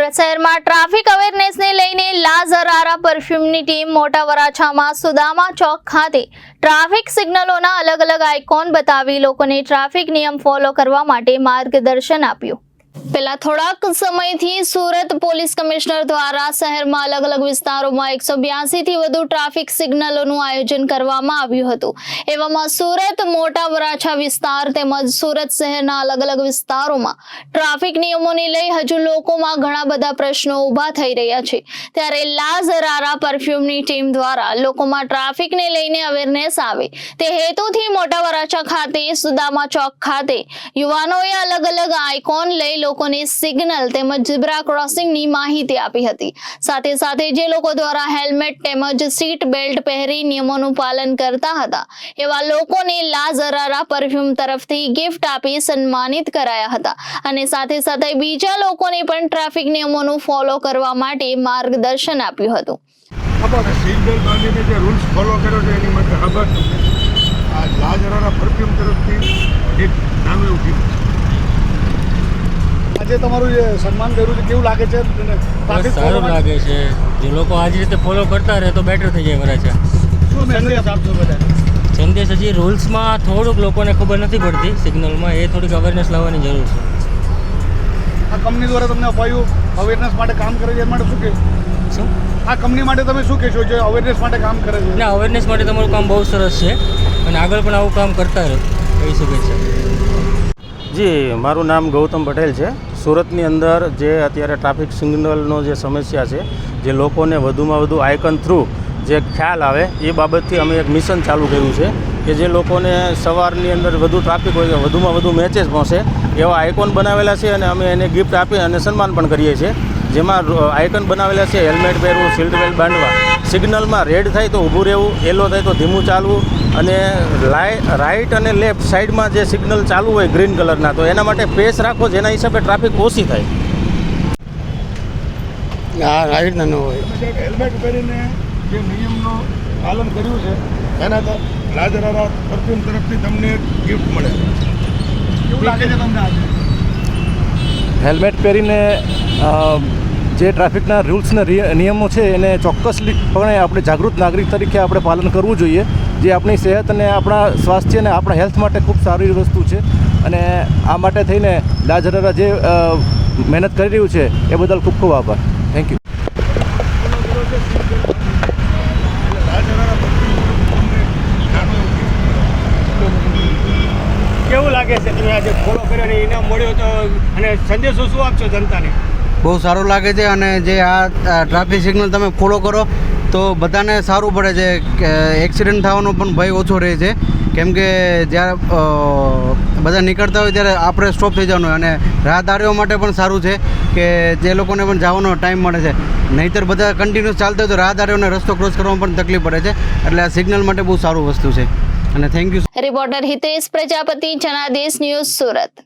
સુરત શહેરમાં ટ્રાફિક અવેરનેસને લઈને લાઝરારા પરફ્યુમની ટીમ મોટા વરાછામાં સુદામા ચોક ખાતે ટ્રાફિક સિગ્નલોના અલગ-અલગ આઇકોન બતાવી લોકોને ટ્રાફિક નિયમ ફોલો કરવા માટે માર્ગદર્શન આપ્યું। પેલા થોડાક સમયથી સુરત પોલીસ કમિશનર દ્વારા શહેરમાં અલગ-અલગ વિસ્તારોમાં 182 થી વધુ ટ્રાફિક સિગ્નલોનું આયોજન કરવામાં આવ્યું હતું। એવામાં સુરત મોટા વરાછા વિસ્તાર તેમજ સુરત શહેરના અલગ-અલગ વિસ્તારોમાં ટ્રાફિક નિયમોને લઈ હજુ લોકોમાં ઘણા બધા પ્રશ્નો ઊભા થઈ રહ્યા છે। ત્યારે લાઝરારા પરફ્યુમની ટીમ દ્વારા લોકોમાં ટ્રાફિકને લઈને અવેરનેસ આવે તે હેતુથી મોટા વરાછા ખાતે સુદામા ચોક ખાતે યુવાનોએ અલગ-અલગ આઇકોન લઈ લોકોને સિગ્નલ તેમજ ઝીબ્રા ક્રોસિંગની માહિતી આપી હતી। સાથે સાથે જે લોકો દ્વારા હેલ્મેટ તેમજ સીટ બેલ્ટ પહેરી નિયમોનું પાલન કરતા હતા એવા લોકોને લાઝરારા પરફ્યુમ તરફથી ગિફ્ટ આપી સન્માનિત કરાયા હતા અને સાથે સાથે બીજા લોકોને પણ ટ્રાફિક નિયમોનું ફોલો કરવા માટે માર્ગદર્શન આપ્યું હતું। સીટ બેલ્ટ બાંધીને જે રૂલ્સ ફોલો કર્યો છે એની માટે આભાર। આ લાઝરારા પરફ્યુમ તરફથી એક નાનું એવું ગિફ્ટ। આજે તમારું જે સન્માન કર્યું છે કેવું લાગે છે? સારું લાગે છે। જે લોકો આ જ રીતે ફોલો કરતા રહે તો બેટર થઈ જાય વરાછા। શું સંદેશ આપશો બધા? સંદેશ હજી રૂલ્સમાં થોડુંક લોકોને ખબર નથી પડતી, સિગ્નલમાં એ થોડીક અવેરનેસ લાવવાની જરૂર છે। આ કંપની દ્વારા તમને અપાયું અવેરનેસ માટે કામ કરે છે એ માટે શું કહેશો? શું આ કંપની માટે તમે શું કહેશો જે અવેરનેસ માટે કામ કરે છે? ના, અવેરનેસ માટે તમારું કામ બહુ સરસ છે અને આગળ પણ આવું કામ કરતા રહે એવી શુભેચ્છા। જી, મારું નામ ગૌતમ પટેલ છે। સુરતની અંદર જે અત્યારે ટ્રાફિક સિગ્નલનો જે સમસ્યા છે, જે લોકોને વધુમાં વધુ આઇકન થ્રુ જે ખ્યાલ આવે એ બાબતથી અમે એક મિશન ચાલુ કર્યું છે કે જે લોકોને સવારની અંદર વધુ ટ્રાફિક હોય કે વધુમાં વધુ મેચેસ પહોંચે એવા આઇકોન બનાવેલા છે અને અમે એને ગિફ્ટ આપી અને સન્માન પણ કરીએ છીએ। જેમાં આઇકન બનાવેલા છે હેલ્મેટ પહેરવું, સીટ બેલ્ટ બાંધવા, સિગ્નલમાં રેડ થાય તો ઊભું રહેવું, યલો થાય તો ધીમું ચાલવું અને રાઈટ અને લેફ્ટ સાઈડમાં જે સિગ્નલ ચાલુ હોય ગ્રીન કલરના તો એના માટે પેસ રાખો જેના હિસાબે ટ્રાફિક ઓછી થાય। હા, રાઈટ ના હોય। હેલ્મેટ પહેરીને જે નિયમનું પાલન કર્યું છે એના લાઝરારા પરફ્યુમ તરફથી તમને ગિફ્ટ મળે। કેવું લાગે છે તમને આજે? હેલ્મેટ પહેરીને જે ટ્રાફિકના રૂલ્સના નિયમો છે એને ચોક્કસપણે આપણે જાગૃત નાગરિક તરીકે આપણે પાલન કરવું જોઈએ, જે આપણી સેહત અને આપણા સ્વાસ્થ્ય અને આપણા હેલ્થ માટે ખૂબ સારી વસ્તુ છે અને આ માટે થઈને લાઝરારા જે મહેનત કરી રહ્યું છે એ બદલ ખૂબ ખૂબ આભાર। Thank you. કેવું લાગે છે તમે આજે ફોલો કર્યો અને ઇનામ મળ્યો તો અને સંદેશો શું આપશો જનતાને? બહુ સારું લાગે છે અને જે આ ટ્રાફિક સિગ્નલ તમે ફોલો કરો તો બધાને સારું પડે છે કે એક્સિડન્ટ થવાનો પણ ભય ઓછો રહે છે, કેમ કે જ્યારે બધા નીકળતા હોય ત્યારે આપણે સ્ટોપ થઈ જવાનું અને રાહદારીઓ માટે પણ સારું છે કે જે લોકોને પણ જવાનો ટાઈમ મળે છે, નહીંતર બધા કન્ટિન્યુઅસ ચાલતા હોય તો રાહદારીઓને રસ્તો ક્રોસ કરવામાં પણ તકલીફ પડે છે, એટલે આ સિગ્નલ માટે બહુ સારું વસ્તુ છે અને thank you. Reporter Hitesh Prajapati, Janadesh news, Surat.